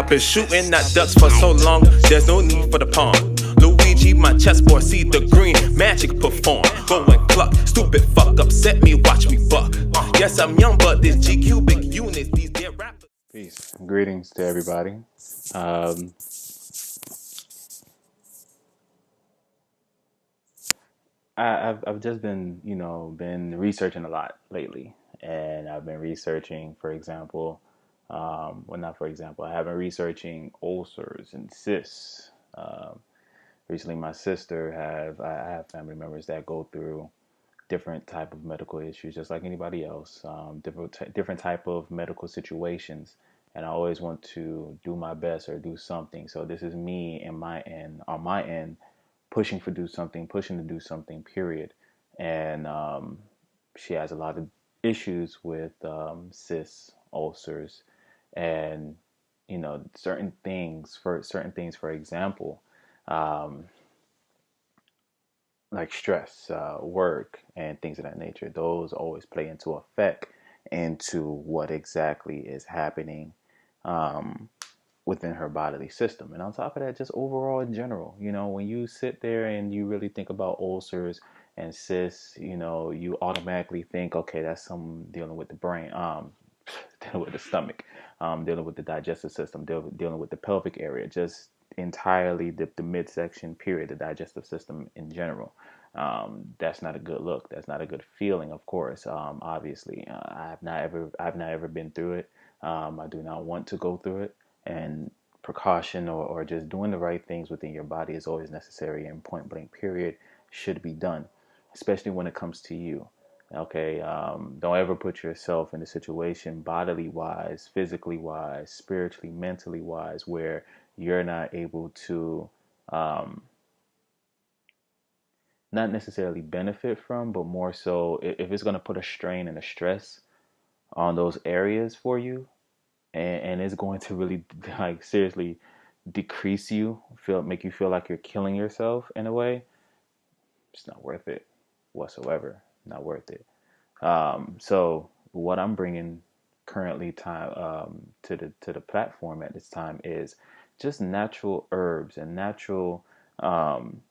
I've been shooting at ducks for so long, there's no need for the pawn. Luigi, my chessboard, see the green magic perform. Go and cluck, stupid fuck, upset me, watch me buck. Yes, I'm young, but this GQ big units, these dear rappers. Peace. Greetings to everybody. Um, I've just been, been researching a lot lately, and I've been researching, for example, not for example, I have been researching ulcers and cysts. Recently, my sister I have family members that go through different type of medical issues, just like anybody else, different type of medical situations. And I always want to do my best or do something. So this is me and on my end, pushing to do something, period. And she has a lot of issues with cysts, ulcers, and certain things, for example, um, like stress, work, and things of that nature. Those always play into effect into what exactly is happening um, within her bodily system. And on top of that, just overall in general, when you sit there and you really think about ulcers and cysts, you automatically think, okay, that's some dealing with the brain, dealing with the stomach, dealing with the digestive system, dealing with the pelvic area, just entirely the midsection, period, the digestive system in general. That's not a good look. That's not a good feeling, of course. Obviously, I've not ever been through it. I do not want to go through it. And precaution or just doing the right things within your body is always necessary, and point blank period should be done, especially when it comes to you. Okay, don't ever put yourself in a situation, bodily wise, physically wise, spiritually, mentally wise, where you're not able to um, not necessarily benefit from, but more so if it's going to put a strain and a stress on those areas for you, and it's going to really like seriously decrease you, make you feel like you're killing yourself in a way. It's not worth it whatsoever. Not worth it. So what I'm bringing currently time to the platform at this time is just natural herbs and natural um,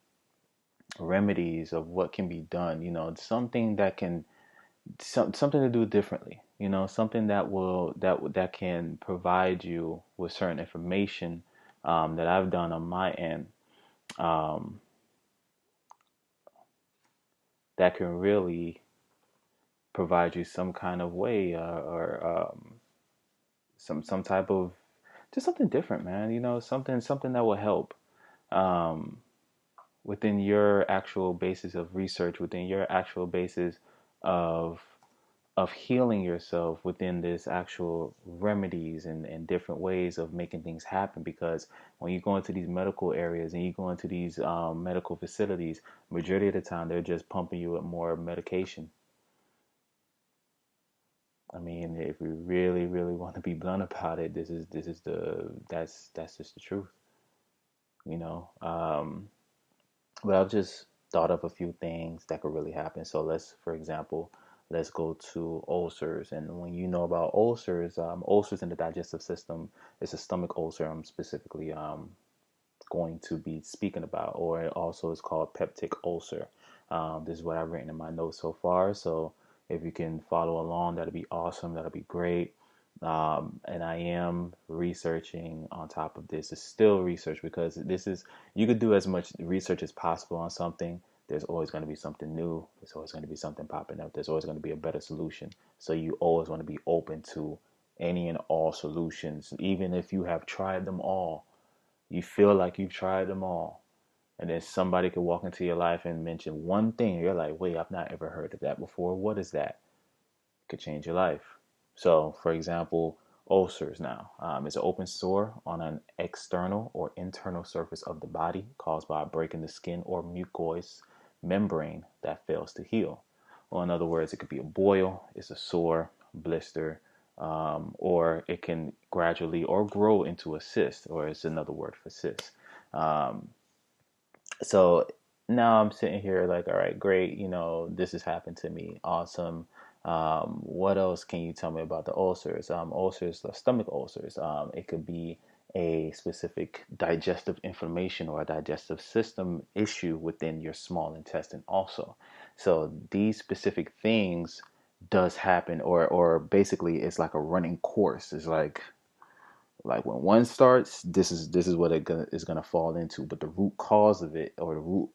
remedies of what can be done. Something that can something to do differently. Something that can provide you with certain information that I've done on my end, um, that can really provide you some kind of way, or some type of just something different, man. Something that will help um, within your actual basis of research, within your actual basis of healing yourself within this actual remedies and different ways of making things happen. Because when you go into these medical areas and you go into these medical facilities, majority of the time they're just pumping you with more medication. I mean, if we really, really want to be blunt about it, that's just the truth, you know. But I've just thought of a few things that could really happen. So for example, let's go to ulcers. And when you know about ulcers, ulcers in the digestive system, it's a stomach ulcer I'm specifically going to be speaking about, or it also is called peptic ulcer. This is what I've written in my notes so far. So if you can follow along, that'd be awesome. That'd be great. And I am researching on top of this. It's still research, because you could do as much research as possible on something. There's always going to be something new. There's always going to be something popping up. There's always going to be a better solution. So you always want to be open to any and all solutions, even if you have tried them all. You feel like you've tried them all. And then somebody could walk into your life and mention one thing. You're like, wait, I've not ever heard of that before. What is that? It could change your life. So, for example, ulcers now. It's an open sore on an external or internal surface of the body caused by a break in the skin or mucous membrane that fails to heal. Well, in other words, it could be a boil, it's a sore, blister, or it can gradually or grow into a cyst, or it's another word for cyst. Um, so now I'm sitting here like, all right, great. This has happened to me. Awesome. What else can you tell me about the ulcers? Ulcers, stomach ulcers. It could be a specific digestive inflammation or a digestive system issue within your small intestine also. So these specific things does happen, or basically it's like a running course. It's like when one starts, this is what is gonna fall into. But the root cause of it, or the root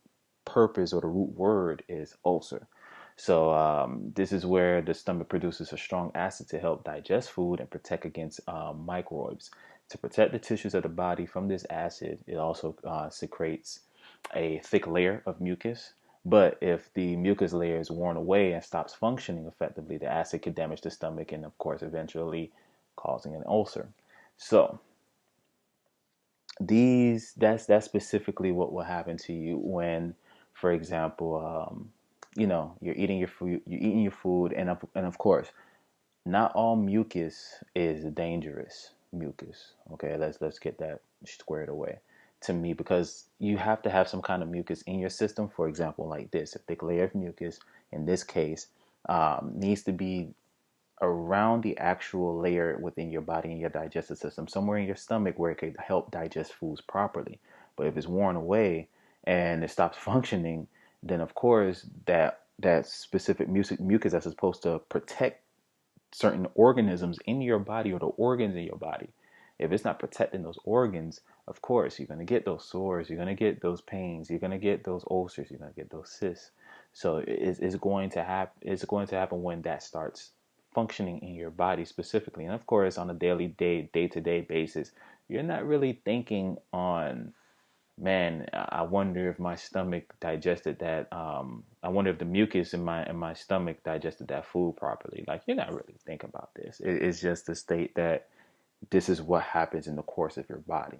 purpose, or the root word is ulcer. So this is where the stomach produces a strong acid to help digest food and protect against microbes. To protect the tissues of the body from this acid, it also secretes a thick layer of mucus. But if the mucus layer is worn away and stops functioning effectively, the acid could damage the stomach and, of course, eventually causing an ulcer. So that's specifically what will happen to you when, for example, you're eating your food, and of course, not all mucus is dangerous mucus. Okay, let's get that squared away to me, because you have to have some kind of mucus in your system. For example, like this, a thick layer of mucus in this case needs to be around the actual layer within your body and your digestive system, somewhere in your stomach where it could help digest foods properly. But if it's worn away and it stops functioning, then of course that specific mucus that's supposed to protect certain organisms in your body, or the organs in your body, if it's not protecting those organs, of course you're going to get those sores, you're going to get those pains, you're going to get those ulcers, you're going to get those cysts. So it's going to happen. It's going to happen when that starts functioning in your body specifically. And of course, on a day-to-day basis, you're not really thinking on, man, I wonder if my stomach digested that. I wonder if the mucus in my stomach digested that food properly. Like, you're not really thinking about this. It's just to state that this is what happens in the course of your body.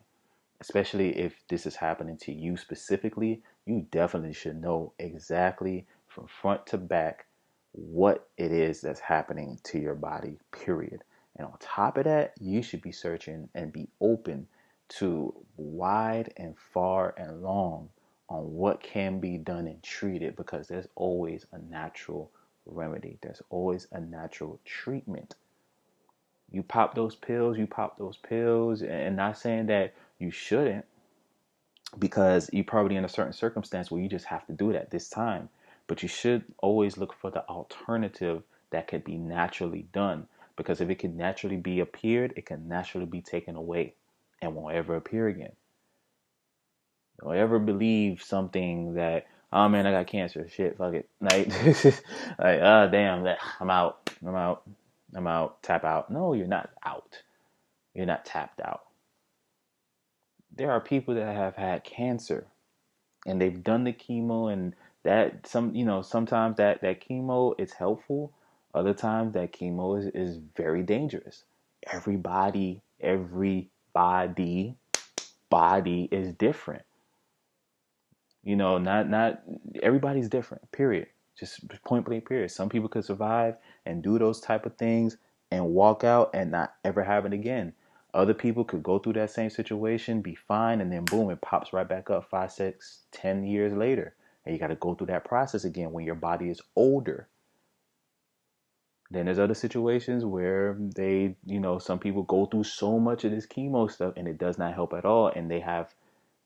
Especially if this is happening to you specifically, you definitely should know exactly from front to back what it is that's happening to your body, period. And on top of that, you should be searching and be open to wide and far and long on what can be done and treated, because there's always a natural remedy. There's always a natural treatment. You pop those pills, and not saying that you shouldn't, because you're probably in a certain circumstance where you just have to do that this time. But you should always look for the alternative that could be naturally done. Because if it can naturally be appeared, it can naturally be taken away and won't ever appear again. Don't ever believe something that, oh man, I got cancer. Shit, fuck it. Like, like, damn, I'm out, tap out. No, you're not out. You're not tapped out. There are people that have had cancer and they've done the chemo, and that sometimes that chemo is helpful. Other times that chemo is very dangerous. Everybody body is different. Not everybody's different, period. Just point blank, period. Some people could survive and do those type of things and walk out and not ever have it again. Other people could go through that same situation, be fine, and then boom, it pops right back up 5, 6, 10 years later. And you got to go through that process again when your body is older. Then there's other situations where some people go through so much of this chemo stuff and it does not help at all. And they have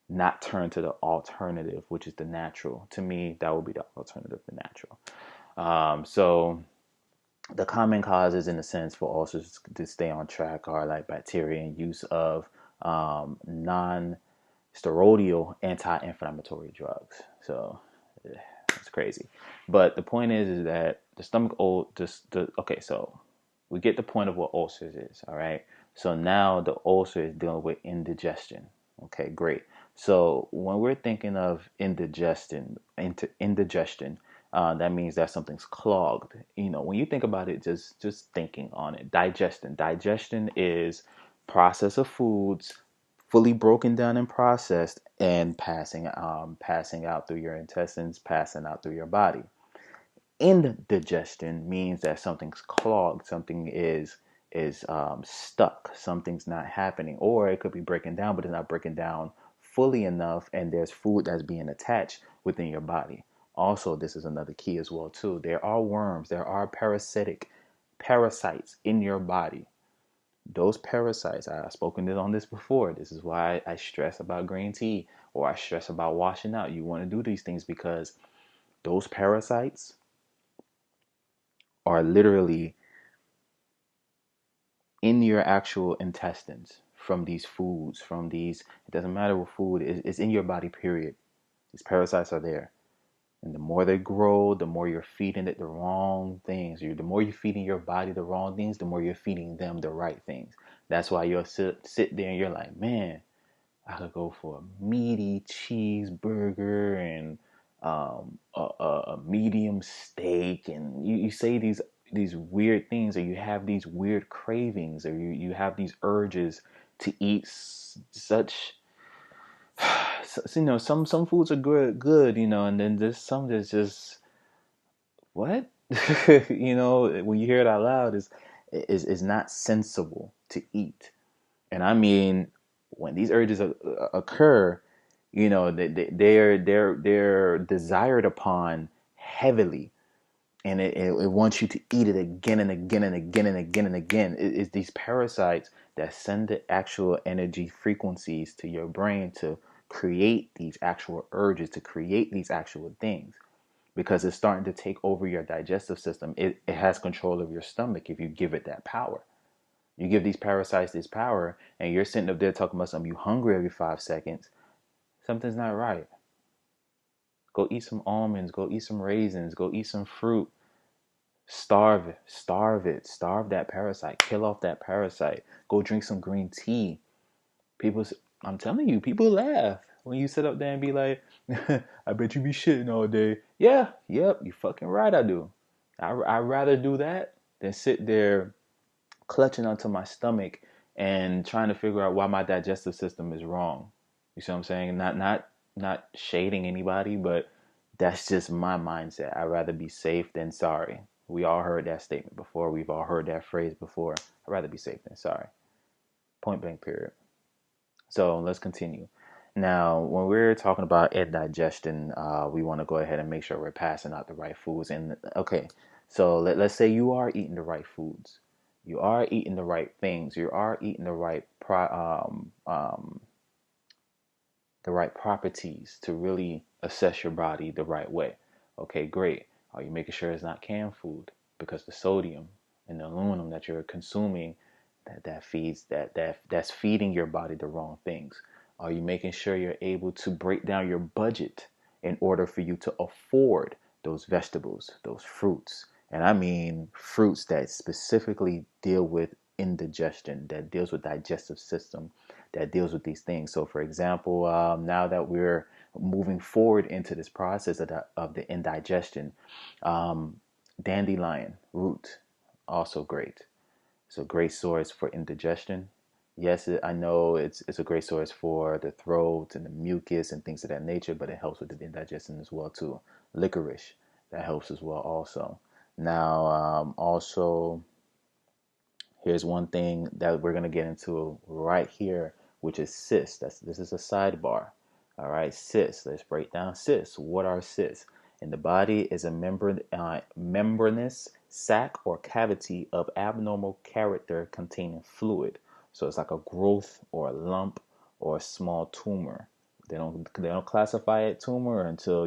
not turned to the alternative, which is the natural. To me, that would be the alternative, the natural. So the common causes, in a sense, for ulcers to stay on track are like bacteria and use of non-steroidal anti-inflammatory drugs. So it's crazy. But the point is that the stomach okay, so we get the point of what ulcers is, all right? So now the ulcer is dealing with indigestion. Okay, great. So when we're thinking of indigestion, that means that something's clogged. When you think about it, just thinking on it. Digestion is process of foods fully broken down and processed and passing out through your intestines, passing out through your body. Indigestion means that something's clogged, something is stuck, something's not happening, or it could be breaking down, but it's not breaking down fully enough, and there's food that's being attached within your body. Also, this is another key as well too. There are worms, there are parasites in your body Those parasites, I've spoken on this before. This is why I stress about green tea, or I stress about washing out. You want to do these things because those parasites are literally in your actual intestines from these foods, from these, it doesn't matter what food, it's in your body, period. These parasites are there. And the more they grow, the more you're feeding it the wrong things. The more you're feeding your body the wrong things, the more you're feeding them the right things. That's why you'll sit there and you're like, man, I could go for a meaty cheeseburger and a medium steak, and you say these weird things, or you have these weird cravings, or you have these urges to eat such. So, some foods are good, and then there's some that's just what. When you hear it out loud, is not sensible to eat. And I mean, when these urges occur, they're desired upon heavily, and it wants you to eat it again and again and again and again and again. It's these parasites that send the actual energy frequencies to your brain to create these actual urges, to create these actual things, because it's starting to take over your digestive system. It has control of your stomach if you give it that power. You give these parasites this power, and you're sitting up there talking about something, you hungry every 5 seconds. Something's not right. Go eat some almonds. Go eat some raisins. Go eat some fruit. Starve it. Starve it. Starve that parasite. Kill off that parasite. Go drink some green tea. People, I'm telling you, people laugh when you sit up there and be like, I bet you be shitting all day. Yeah, yep, you fucking right, I do. I'd rather do that than sit there clutching onto my stomach and trying to figure out why my digestive system is wrong. You see what I'm saying? Not shading anybody, but that's just my mindset. I'd rather be safe than sorry. We all heard that statement before. We've all heard that phrase before. I'd rather be safe than sorry. Point blank period. So let's continue. Now, when we're talking about indigestion, we want to go ahead and make sure we're passing out the right foods. And okay, so let's say you are eating the right foods, you are eating the right things, you are eating the right properties to really assess your body the right way. Okay, great. Are you making sure it's not canned food? Because the sodium and the aluminum that you're consuming, that's feeding your body the wrong things. Are you making sure you're able to break down your budget in order for you to afford those vegetables, those fruits? And I mean fruits that specifically deal with indigestion, that deals with digestive system, that deals with these things. So, for example, now that we're moving forward into this process of the indigestion, um, dandelion root, also great. It's a great source for indigestion. Yes, I know it's a great source for the throat and the mucus and things of that nature, but it helps with the indigestion as well too. Licorice, that helps as well also. Now, also, here's one thing that we're going to get into right here, which is cysts. This is a sidebar. All right, cysts. Let's break down cysts. What are cysts? In the body is a membranous sac or cavity of abnormal character containing fluid. So it's like a growth or a lump or a small tumor. They don't classify it tumor until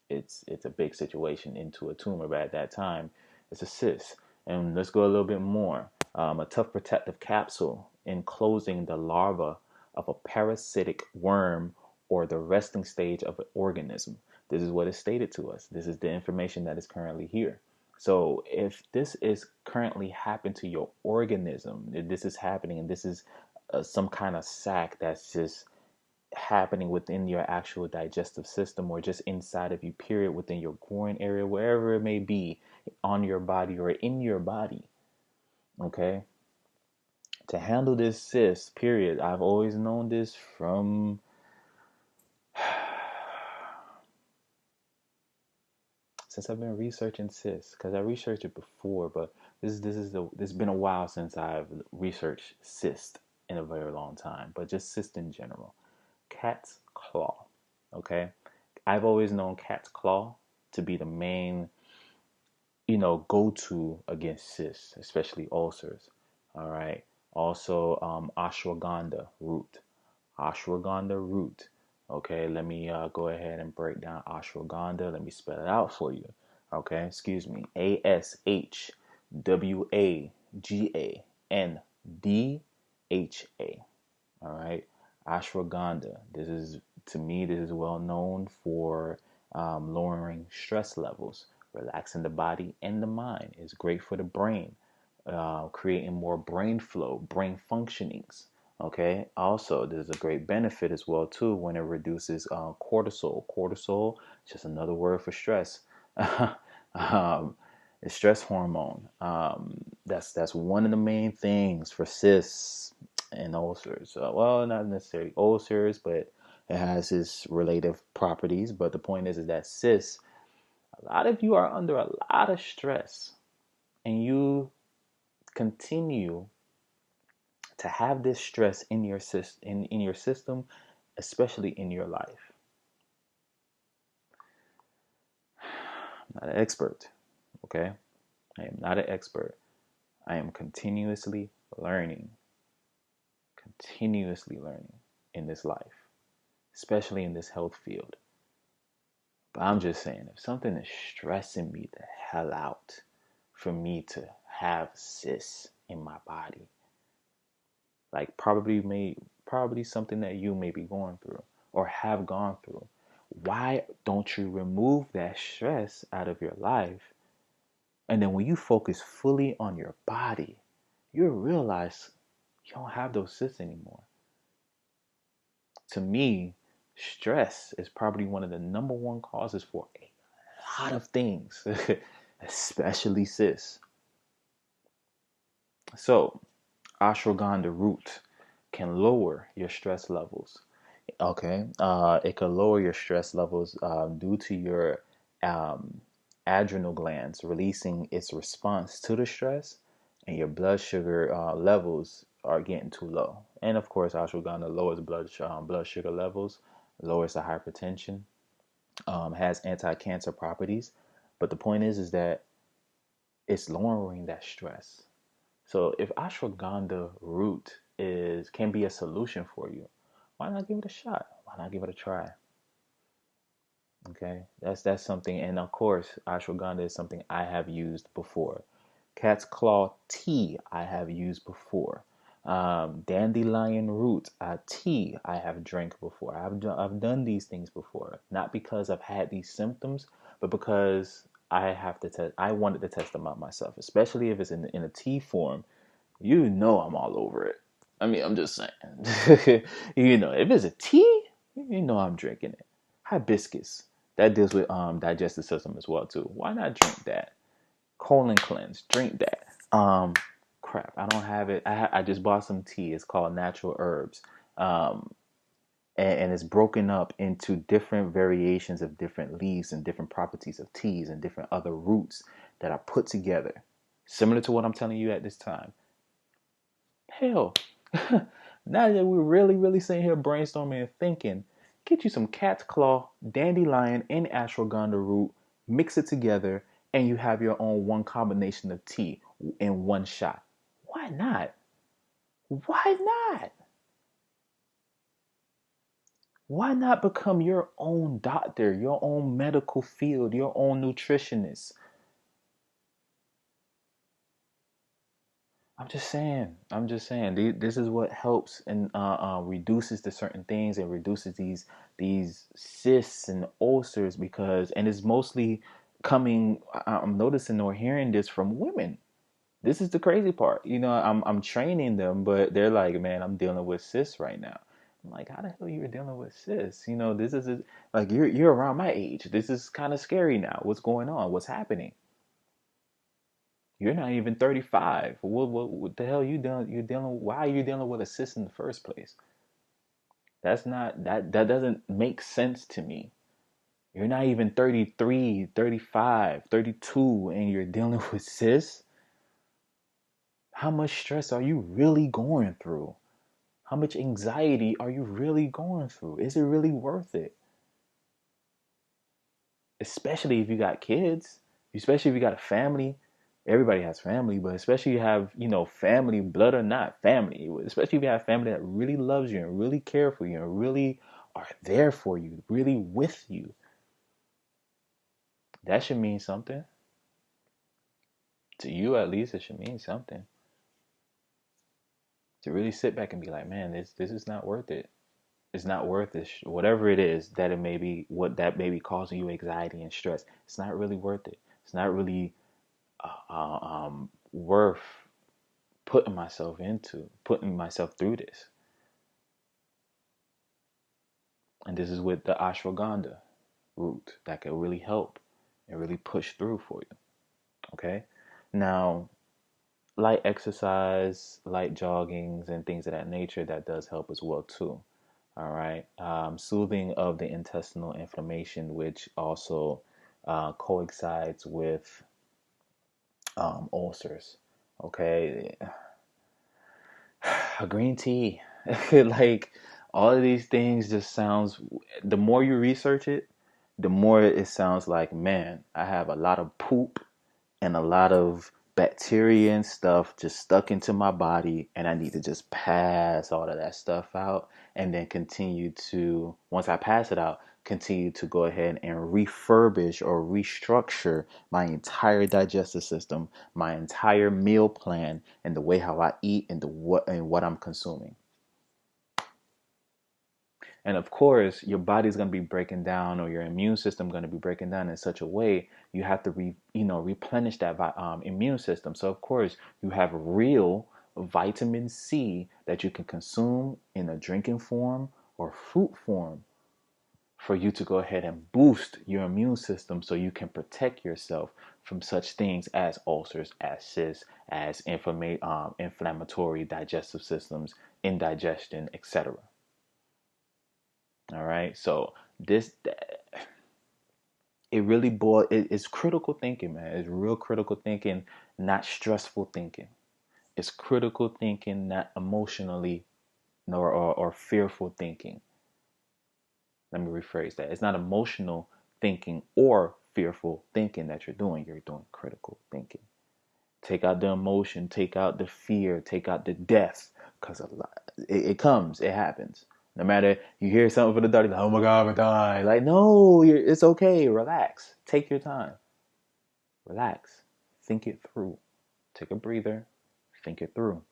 it's a big situation into a tumor, but at that time it's a cyst. And let's go a little bit more. A tough protective capsule enclosing the larva of a parasitic worm or the resting stage of an organism. This is what is stated to us. This is the information that is currently here. So if this is currently happening to your organism, if this is happening and this is some kind of sac that's just happening within your actual digestive system, or just inside of you, period, within your groin area, wherever it may be, on your body or in your body, okay, to handle this cyst, period. I've always known this from since I've been researching cysts, because I researched it before, but this has been a while since I've researched cyst in a very long time, but just cyst in general. Cat's claw, okay? I've always known cat's claw to be the main, go-to against cysts, especially ulcers. All right. Also, ashwagandha root. Ashwagandha root. Okay, let me go ahead and break down ashwagandha. Let me spell it out for you. Okay, excuse me. Ashwagandha. All right, ashwagandha. This is, to me, this is well known for lowering stress levels, relaxing the body and the mind. It's great for the brain, creating more brain flow, brain functionings. Okay. Also, there's a great benefit as well too when it reduces cortisol. Cortisol is just another word for stress. um, it's stress hormone. That's one of the main things for cysts and ulcers. Well, not necessarily ulcers, but it has its relative properties. But the point is that cysts, a lot of you are under a lot of stress, and you continue to have this stress in your in your system, especially in your life. I'm not an expert, okay? I am not an expert. I am continuously learning in this life, especially in this health field. But I'm just saying, if something is stressing me the hell out for me to have cysts in my body, like probably something that you may be going through or have gone through, why don't you remove that stress out of your life? And then when you focus fully on your body, you'll realize you don't have those cysts anymore. To me, stress is probably one of the number one causes for a lot of things, especially cysts. So, ashwagandha root can lower your stress levels. Okay, it can lower your stress levels due to your um, adrenal glands releasing its response to the stress, and your blood sugar levels are getting too low. And of course, ashwagandha lowers blood sugar levels, lowers the hypertension, has anti-cancer properties. But the point is that it's lowering that stress. So if ashwagandha root is can be a solution for you, why not give it a shot? Why not give it a try? Okay, that's something. And of course, ashwagandha is something I have used before. Cat's claw tea I have used before. Dandelion root tea I have drank before. I've done these things before, not because I've had these symptoms, but because I have to test. I wanted to test them out myself, especially if it's in a tea form. You know I'm all over it. I mean, I'm just saying. If it's a tea, you know I'm drinking it. Hibiscus, that deals with digestive system as well too. Why not drink that? Colon cleanse, drink that. Crap, I don't have it. I just bought some tea. It's called natural herbs. Um, and it's broken up into different variations of different leaves and different properties of teas and different other roots that are put together, similar to what I'm telling you at this time. Hell, now that we're really sitting here brainstorming and thinking, get you some cat's claw, dandelion, and ashwagandha root, mix it together, and you have your own one combination of tea in one shot. Why not? Why not? Why not become your own doctor, your own medical field, your own nutritionist? I'm just saying. I'm just saying. This is what helps and reduces the certain things and reduces these cysts and ulcers because, and it's mostly coming. I'm noticing or hearing this from women. This is the crazy part. I'm training them, but they're like, "Man, I'm dealing with cysts right now." I'm like, "How the hell you're dealing with cysts? This is like you're around my age. This is kind of scary now. What's going on? What's happening?" You're not even 35. What the hell you doing? You're dealing. Why are you dealing with a cyst in the first place? That doesn't make sense to me. You're not even 33, 35, 32, and you're dealing with cysts. How much stress are you really going through? How much anxiety are you really going through? Is it really worth it? Especially if you got kids, especially if you got a family. everybody has family, but especially you have, family, blood or not, family, especially if you have family that really loves you and really care for you and really are there for you, really with you, that should mean something. To you, at least, it should mean something. To really sit back and be like, man, this is not worth it. It's not worth it. Whatever it is that it may be, what that may be causing you anxiety and stress, it's not really worth it. It's not really worth putting myself through this. And this is with the ashwagandha root that could really help and really push through for you. Okay? Now, light exercise, light joggings, and things of that nature, that does help as well too. All right. Soothing of the intestinal inflammation, which also coincides with ulcers. Okay. Green tea. Like, all of these things just sounds, the more you research it, the more it sounds like, man, I have a lot of poop and a lot of bacteria and stuff just stuck into my body, and I need to just pass all of that stuff out, and then continue to, once I pass it out, continue to go ahead and refurbish or restructure my entire digestive system, my entire meal plan, and the way how I eat and what I'm consuming. And of course, your body's going to be breaking down, or your immune system going to be breaking down in such a way, you have to replenish that immune system. So of course, you have real vitamin C that you can consume in a drinking form or fruit form for you to go ahead and boost your immune system, so you can protect yourself from such things as ulcers, as cysts, as inflammatory digestive systems, indigestion, etc. All right. So this, it really it's critical thinking, man. It's real critical thinking, not stressful thinking. It's critical thinking, not emotionally nor or fearful thinking. Let me rephrase that. It's not emotional thinking or fearful thinking that you're doing. You're doing critical thinking. Take out the emotion, take out the fear, take out the death, because it comes, it happens. No matter, you hear something for the dirty, like, oh my God, I'm dying. Like, no, it's okay. Relax. Take your time. Relax. Think it through. Take a breather. Think it through.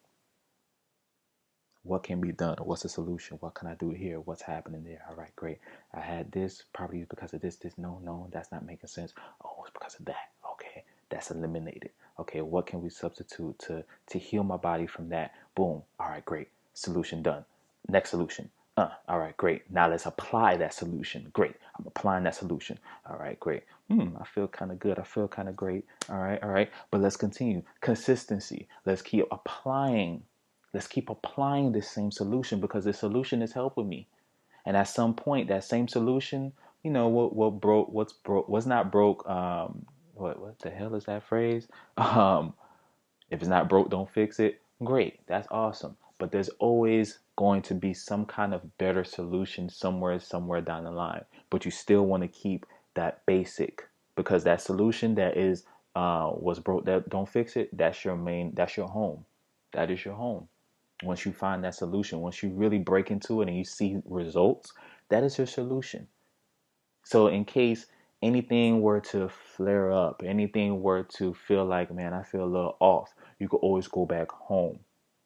What can be done? What's the solution? What can I do here? What's happening there? All right, great. I had this, probably because of this. No, that's not making sense. Oh, it's because of that. Okay, that's eliminated. Okay, what can we substitute to heal my body from that? Boom. All right, great. Solution done. Next solution. All right, great. Now let's apply that solution. Great. I'm applying that solution. All right, great. I feel kind of good. I feel kind of great. All right. But let's continue. Consistency. Let's keep applying this same solution, because this solution is helping me. And at some point, that same solution, what's not broke. What the hell is that phrase? If it's not broke, don't fix it. Great, that's awesome. But there's always going to be some kind of better solution somewhere down the line. But you still want to keep that basic, because that solution that is was broke, that don't fix it. That's your home. That is your home. Once you find that solution, once you really break into it and you see results, that is your solution. So in case anything were to flare up, anything were to feel like, man, I feel a little off, you could always go back home.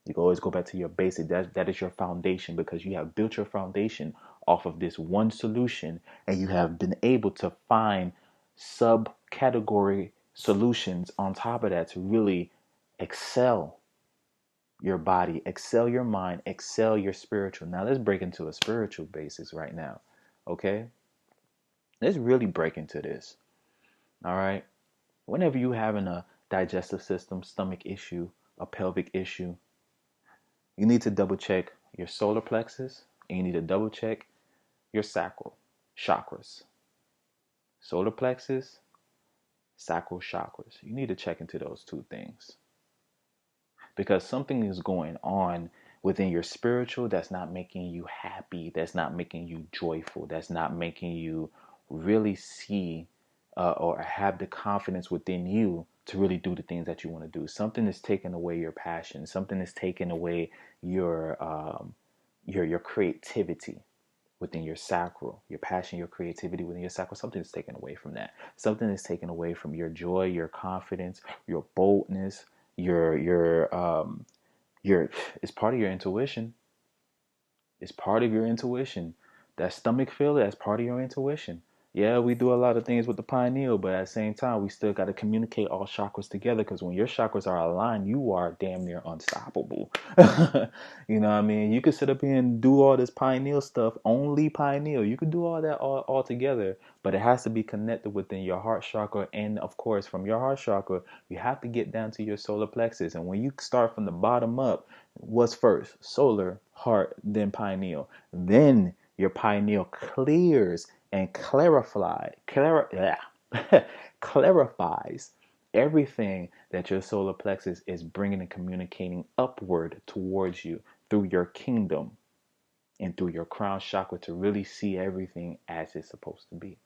You can always go back to your basic. That is your foundation, because you have built your foundation off of this one solution, and you have been able to find subcategory solutions on top of that to really excel your body, excel your mind, excel your spiritual. Now let's break into a spiritual basis right now. Okay? Let's really break into this. All right? Whenever you having a digestive system, stomach issue, a pelvic issue, you need to double check your solar plexus, and you need to double check your sacral chakras. Solar plexus, sacral chakras. You need to check into those two things, because something is going on within your spiritual that's not making you happy, that's not making you joyful, that's not making you really see or have the confidence within you to really do the things that you want to do. Something is taking away your passion. Something is taking away your creativity within your sacral, your passion, your creativity within your sacral. Something is taken away from that. Something is taken away from your joy, your confidence, your boldness, your it's part of your intuition. It's part of your intuition. That stomach feel, that's part of your intuition. Yeah, we do a lot of things with the pineal, but at the same time, we still got to communicate all chakras together, because when your chakras are aligned, you are damn near unstoppable. You know what I mean? You could sit up here and do all this pineal stuff, only pineal. You could do all that all together, but it has to be connected within your heart chakra. And of course, from your heart chakra, you have to get down to your solar plexus. And when you start from the bottom up, what's first? Solar, heart, then pineal. Then your pineal clears and clarifies everything that your solar plexus is bringing and communicating upward towards you through your kingdom and through your crown chakra, to really see everything as it's supposed to be.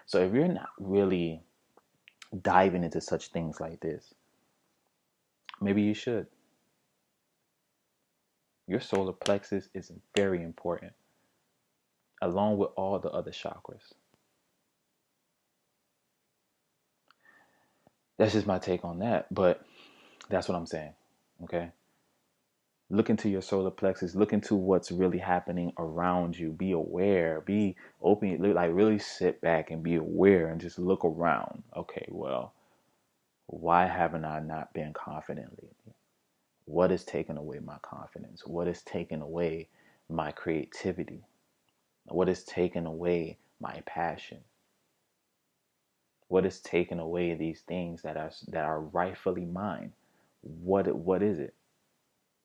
So if you're not really diving into such things like this, maybe you should. Your solar plexus is very important, along with all the other chakras. That's just my take on that, but that's what I'm saying. Okay? Look into your solar plexus. Look into what's really happening around you. Be aware. Be open. Like, really sit back and be aware and just look around. Okay, well, why haven't I not been confident lately? What is taking away my confidence? What is taking away my creativity? What is taking away my passion? What is taking away these things that are rightfully mine? What is it?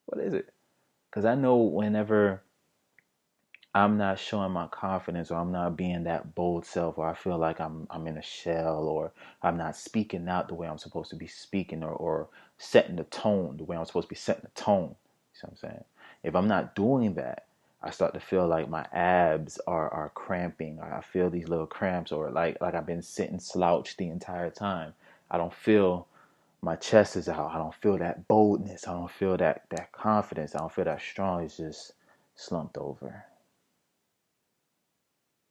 What is it? Because I know whenever I'm not showing my confidence, or I'm not being that bold self, or I feel like I'm in a shell, or I'm not speaking out the way I'm supposed to be speaking, or setting the tone the way I'm supposed to be setting the tone. You see what I'm saying? If I'm not doing that, I start to feel like my abs are cramping, or I feel these little cramps, or like I've been sitting slouched the entire time. I don't feel my chest is out. I don't feel that boldness. I don't feel that confidence. I don't feel that strong. It's just slumped over.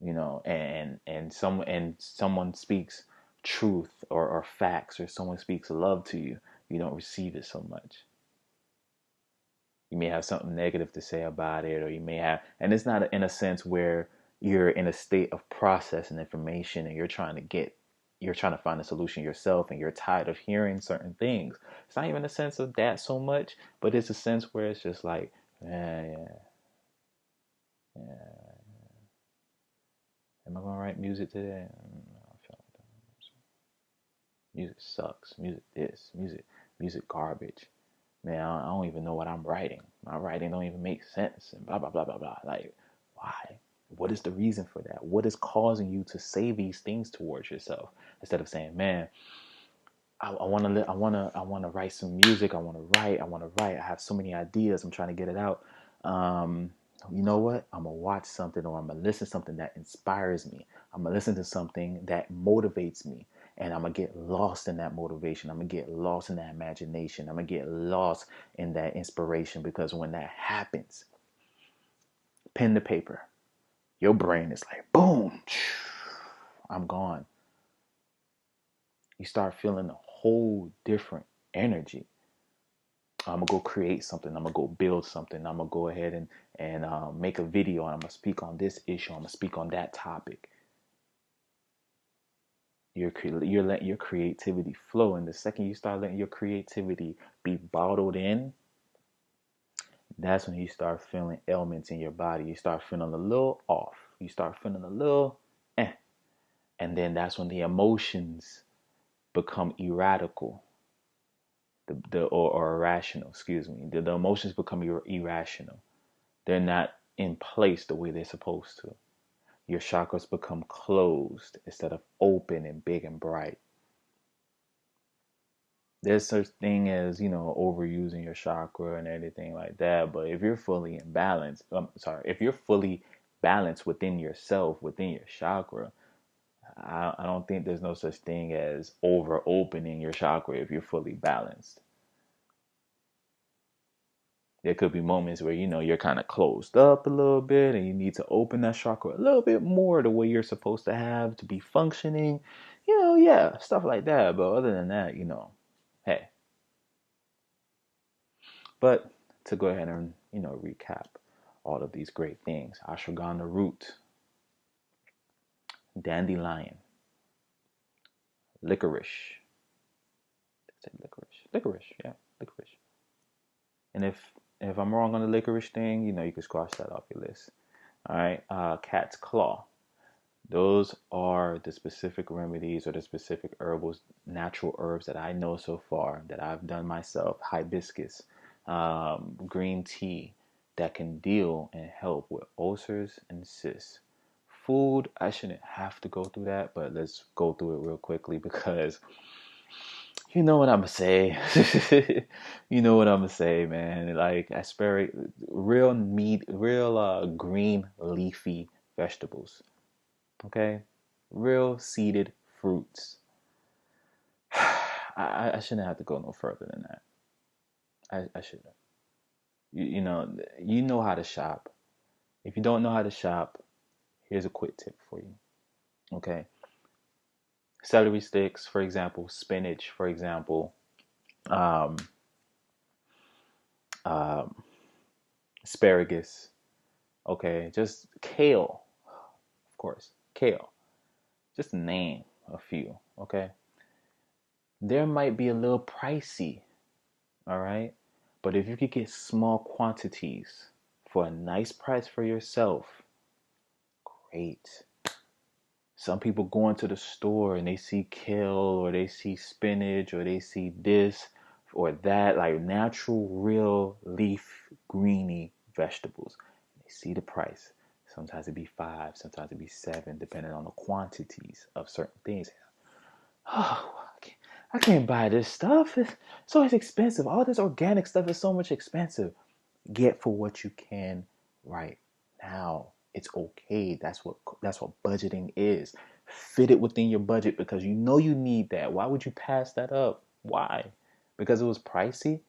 You know, and someone speaks truth, or facts, or someone speaks love to you, you don't receive it so much. You may have something negative to say about it, or you may have, and it's not in a sense where you're in a state of processing information and you're trying to find a solution yourself, and you're tired of hearing certain things. It's not even a sense of that so much, but it's a sense where it's just like, yeah, yeah. Am I gonna write music today? I feel like that. Music sucks. Music this. Music garbage. Man, I don't even know what I'm writing. My writing don't even make sense, and blah blah blah blah blah. Like, why? What is the reason for that? What is causing you to say these things towards yourself, instead of saying, "Man, I want to write some music. I want to write. I want to write. I have so many ideas. I'm trying to get it out. Um, you know what? I'm gonna watch something, or I'm gonna listen to something that inspires me. I'm gonna listen to something that motivates me, and I'm gonna get lost in that motivation. I'm gonna get lost in that imagination. I'm gonna get lost in that inspiration, because when that happens, pen to paper, your brain is like, boom, I'm gone. You start feeling a whole different energy. I'm gonna go create something. I'm gonna go build something. I'm gonna go ahead and make a video. And I'm gonna speak on this issue. I'm gonna speak on that topic. You're letting your creativity flow, and the second you start letting your creativity be bottled in, that's when you start feeling ailments in your body. You start feeling a little off. You start feeling a little and then that's when the emotions become erratical. Or irrational, excuse me. The emotions become irrational. They're not in place the way they're supposed to. Your chakras become closed instead of open and big and bright. There's such thing as, overusing your chakra and everything like that. But if you're fully in balance, if you're fully balanced within yourself, within your chakra, I don't think there's no such thing as over opening your chakra if you're fully balanced. There could be moments where, you're kind of closed up a little bit and you need to open that chakra a little bit more the way you're supposed to have to be functioning. Yeah, stuff like that. But other than that, hey. But to go ahead and, recap all of these great things: ashwagandha root, dandelion, licorice. Did I say licorice? Licorice, yeah, licorice. And if I'm wrong on the licorice thing, you can scratch that off your list. All right, cat's claw. Those are the specific remedies or the specific herbals, natural herbs that I know so far that I've done myself. Hibiscus, green tea, that can deal and help with ulcers and cysts. Food, I shouldn't have to go through that, but let's go through it real quickly because you know what I'm gonna say. You know what I'm gonna say, man. Like asparagus, real meat, real green leafy vegetables. Okay, real seeded fruits. I shouldn't have to go no further than that. I shouldn't. You know how to shop. If you don't know how to shop, here's a quick tip for you. Okay, celery sticks, for example, spinach, for example, um, um, asparagus. Okay, just kale, of course, kale. Just name a few. Okay, there might be a little pricey. All right, but if you could get small quantities for a nice price for yourself, great. Some people go into the store and they see kale or they see spinach or they see this or that, like natural, real leaf, greeny vegetables. They see the price. Sometimes it'd be 5, sometimes it'd be 7, depending on the quantities of certain things. Oh, I can't buy this stuff. It's always expensive. All this organic stuff is so much expensive. Get for what you can right now. It's okay. That's what budgeting is. Fit it within your budget because you know you need that. Why would you pass that up? Why? Because it was pricey?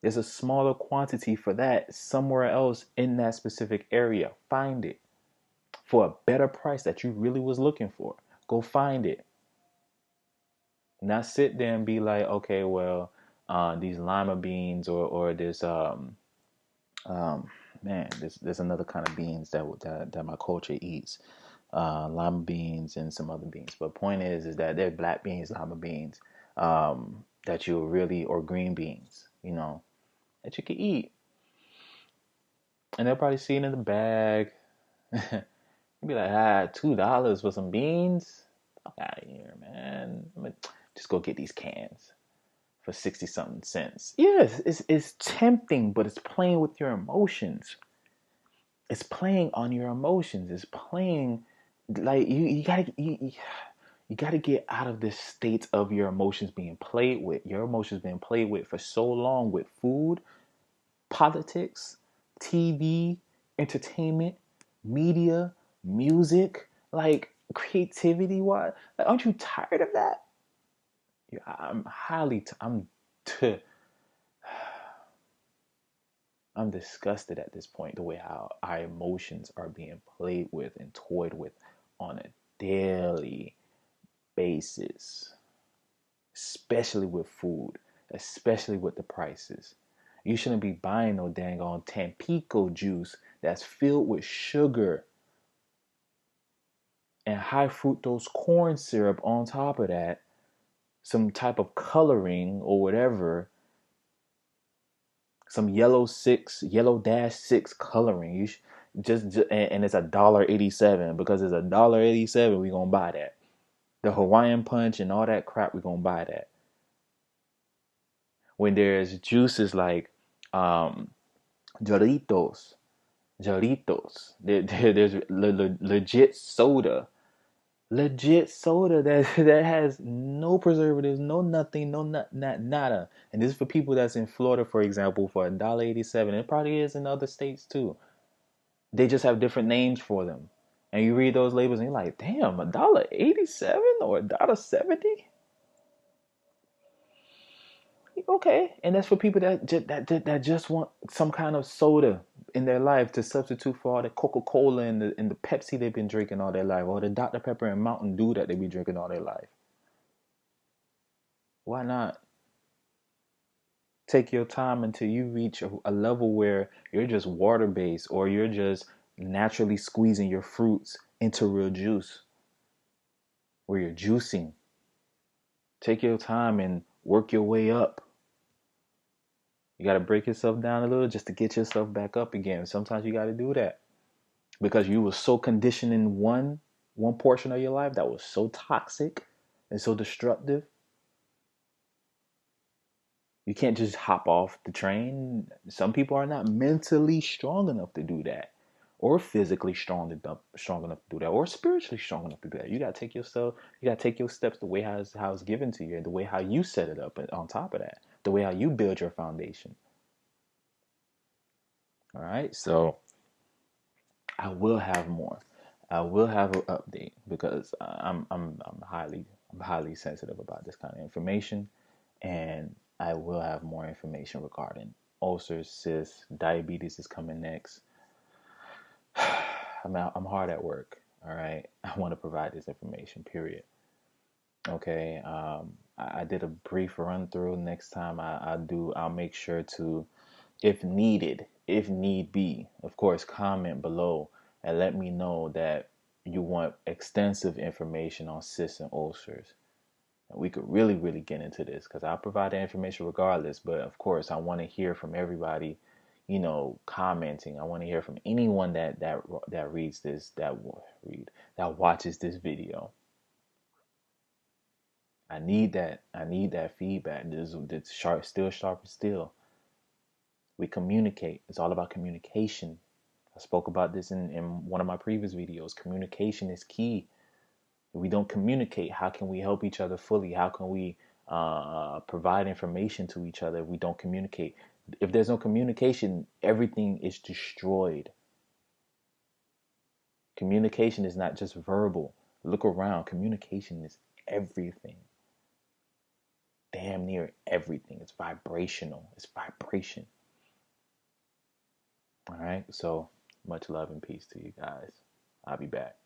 There's a smaller quantity for that somewhere else in that specific area. Find it for a better price that you really was looking for. Go find it. Not sit there and be like, okay, well, these lima beans or this um, man, there's another kind of beans that my culture eats, lima beans and some other beans. But point is that they're black beans, lima beans, that you really or green beans, that you can eat, and they'll probably see it in the bag. You'd be like, $2 for some beans? Fuck out of here, man. Just go get these cans for 60 something cents. Yes, it's tempting, but it's playing with your emotions. It's playing on your emotions. It's playing like you gotta get out of this state of your emotions being played with. Your emotions being played with for so long with food, politics, TV, entertainment, media, music, like creativity. What? Like, aren't you tired of that? Yeah, I'm disgusted at this point the way how our emotions are being played with and toyed with on a daily basis, especially with food, especially with the prices. You shouldn't be buying no dang on Tampico juice that's filled with sugar and high fructose corn syrup on top of that, some type of coloring or whatever, some yellow-6 coloring. You just and it's $1.87 because it's $1.87. We gonna buy that. The Hawaiian punch and all that crap. We gonna buy that. When there's juices like Doritos, there's legit soda. Legit soda that has no preservatives, no nothing, no nada. And this is for people that's in Florida, for example, for $1.87. It probably is in other states too. They just have different names for them. And you read those labels and you're like, damn, $1.87 or $1.70? Okay, and that's for people that just want some kind of soda in their life to substitute for all the Coca-Cola and the Pepsi they've been drinking all their life, or the Dr. Pepper and Mountain Dew that they've been drinking all their life. Why not take your time until you reach a level where you're just water-based, or you're just naturally squeezing your fruits into real juice, where you're juicing. Take your time and work your way up. You got to break yourself down a little just to get yourself back up again. Sometimes you got to do that because you were so conditioned in one portion of your life that was so toxic and so destructive. You can't just hop off the train. Some people are not mentally strong enough to do that, or physically strong enough to do that, or spiritually strong enough to do that. You got to take yourself. You got to take your steps the way how it's given to you, and the way how you set it up. And on top of that, the way how you build your foundation. All right, so I will have more. I will have an update because I'm highly sensitive about this kind of information, and I will have more information regarding ulcers, cysts, diabetes is coming next. I'm hard at work. All right, I want to provide this information. Period. Okay. I did a brief run through. Next time I'll make sure to, if needed, if need be, of course, comment below and let me know that you want extensive information on cysts and ulcers. And we could really, really get into this because I'll provide the information regardless. But of course, I want to hear from everybody, commenting. I want to hear from anyone that reads this, that watches this video. I need that. I need that feedback. This sharp, still sharp as steel. We communicate. It's all about communication. I spoke about this in one of my previous videos. Communication is key. If we don't communicate, how can we help each other fully? How can we provide information to each other if we don't communicate? If there's no communication, everything is destroyed. Communication is not just verbal. Look around. Communication is everything. Damn near everything. It's vibrational. It's vibration. All right. So much love and peace to you guys. I'll be back.